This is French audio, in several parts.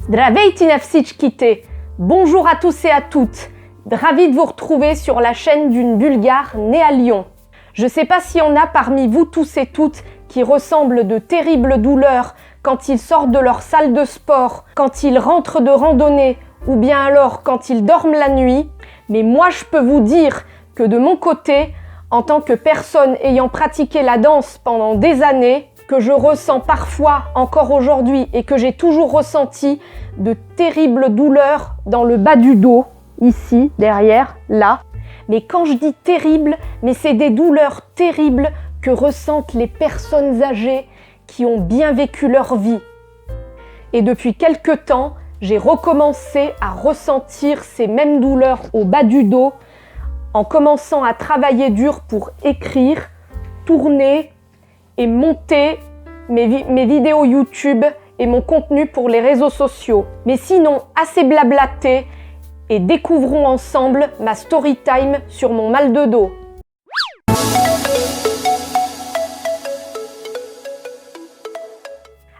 Zdravейте na всичките! Bonjour à tous et à toutes! Ravi de vous retrouver sur la chaîne d'une Bulgare née à Lyon. Je sais pas s'il y en a parmi vous tous et toutes qui ressentent de terribles douleurs quand ils sortent de leur salle de sport, quand ils rentrent de randonnée ou bien alors quand ils dorment la nuit. Mais moi je peux vous dire que de mon côté, en tant que personne ayant pratiqué la danse pendant des années, que je ressens parfois encore aujourd'hui et que j'ai toujours ressenti de terribles douleurs dans le bas du dos, ici, derrière, là. Mais quand je dis terrible, mais c'est des douleurs terribles que ressentent les personnes âgées qui ont bien vécu leur vie. Et depuis quelque temps, j'ai recommencé à ressentir ces mêmes douleurs au bas du dos en commençant à travailler dur pour écrire, tourner et monter mes vidéos YouTube et mon contenu pour les réseaux sociaux. Mais sinon, assez blablaté et découvrons ensemble ma story time sur mon mal de dos.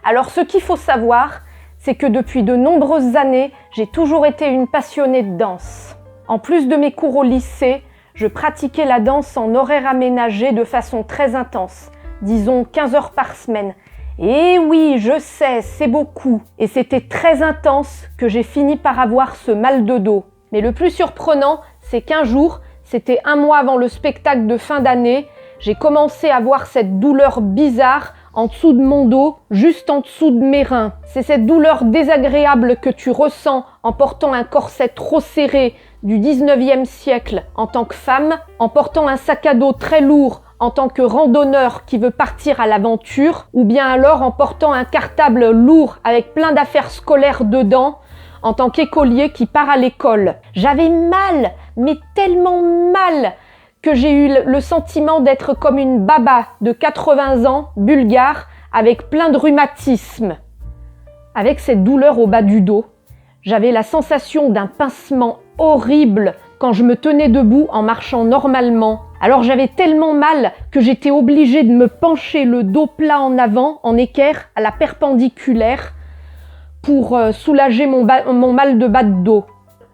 Alors ce qu'il faut savoir, c'est que depuis de nombreuses années, j'ai toujours été une passionnée de danse. En plus de mes cours au lycée, je pratiquais la danse en horaire aménagé de façon très intense, disons 15 heures par semaine. Et oui, je sais, c'est beaucoup. Et c'était très intense que j'ai fini par avoir ce mal de dos. Mais le plus surprenant, c'est qu'un jour, c'était un mois avant le spectacle de fin d'année, j'ai commencé à avoir cette douleur bizarre en dessous de mon dos, juste en dessous de mes reins. C'est cette douleur désagréable que tu ressens en portant un corset trop serré du 19e siècle en tant que femme, en portant un sac à dos très lourd en tant que randonneur qui veut partir à l'aventure, ou bien alors en portant un cartable lourd avec plein d'affaires scolaires dedans, en tant qu'écolier qui part à l'école. J'avais mal, mais tellement mal, que j'ai eu le sentiment d'être comme une baba de 80 ans, bulgare, avec plein de rhumatisme. Avec cette douleur au bas du dos, j'avais la sensation d'un pincement horrible quand je me tenais debout en marchant normalement. Alors j'avais tellement mal que j'étais obligée de me pencher le dos plat en avant, en équerre, à la perpendiculaire, pour soulager mon mal de bas de dos.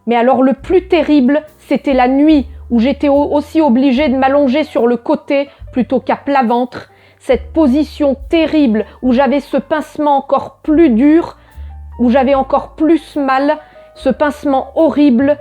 Mais alors le plus terrible, c'était la nuit, où j'étais aussi obligée de m'allonger sur le côté plutôt qu'à plat ventre. Cette position terrible où j'avais ce pincement encore plus dur, où j'avais encore plus mal, ce pincement horrible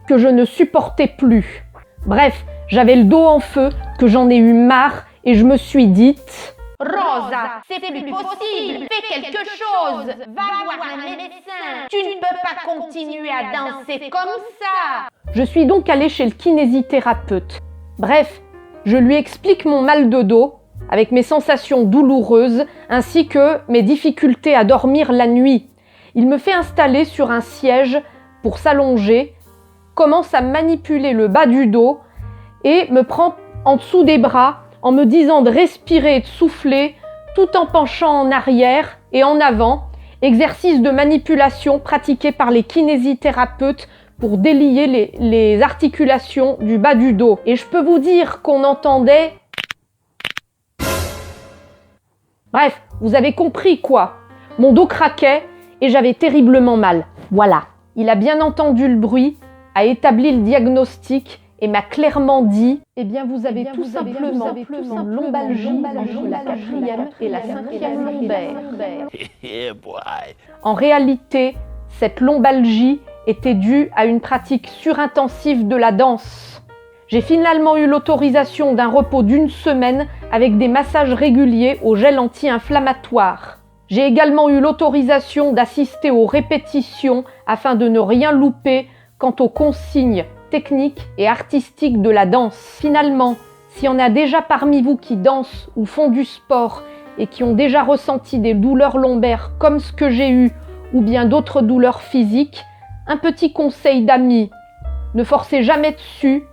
que je ne supportais plus. Bref, j'avais le dos en feu, que j'en ai eu marre et je me suis dite « Rosa, c'est plus possible, fais quelque chose, va voir un médecin, tu ne peux pas continuer à danser comme ça !» Je suis donc allée chez le kinésithérapeute. Bref, je lui explique mon mal de dos, avec mes sensations douloureuses, ainsi que mes difficultés à dormir la nuit. Il me fait installer sur un siège pour s'allonger, commence à manipuler le bas du dos et me prend en dessous des bras en me disant de respirer et de souffler tout en penchant en arrière et en avant, exercice de manipulation pratiqué par les kinésithérapeutes pour délier les articulations du bas du dos. Et je peux vous dire qu'on entendait... Bref, vous avez compris quoi. Mon dos craquait et j'avais terriblement mal. Voilà. Il a bien entendu le bruit, a établi le diagnostic et m'a clairement dit « Eh bien, vous avez tout simplement une lombalgie entre la 4e et la 5e lombaire. » En réalité, cette lombalgie était due à une pratique surintensive de la danse. J'ai finalement eu l'autorisation d'un repos d'1 semaine avec des massages réguliers au gel anti-inflammatoire. J'ai également eu l'autorisation d'assister aux répétitions afin de ne rien louper quant aux consignes techniques et artistiques de la danse. Finalement, s'il y en a déjà parmi vous qui dansent ou font du sport et qui ont déjà ressenti des douleurs lombaires comme ce que j'ai eu ou bien d'autres douleurs physiques, un petit conseil d'amis, ne forcez jamais dessus,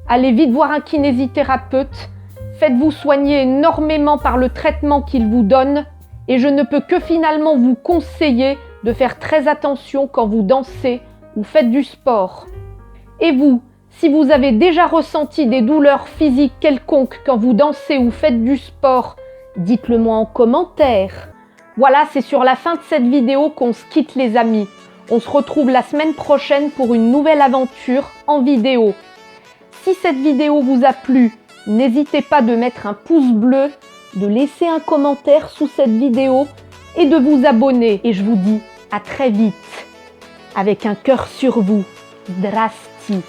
allez vite voir un kinésithérapeute, faites-vous soigner énormément par le traitement qu'il vous donne et je ne peux que finalement vous conseiller de faire très attention quand vous dansez ou faites du sport. Et vous, si vous avez déjà ressenti des douleurs physiques quelconques quand vous dansez ou faites du sport, dites-le moi en commentaire. Voilà, c'est sur la fin de cette vidéo qu'on se quitte les amis. On se retrouve la semaine prochaine pour une nouvelle aventure en vidéo. Si cette vidéo vous a plu, n'hésitez pas de mettre un pouce bleu, de laisser un commentaire sous cette vidéo et de vous abonner. Et je vous dis à très vite, avec un cœur sur vous. Zdrasti.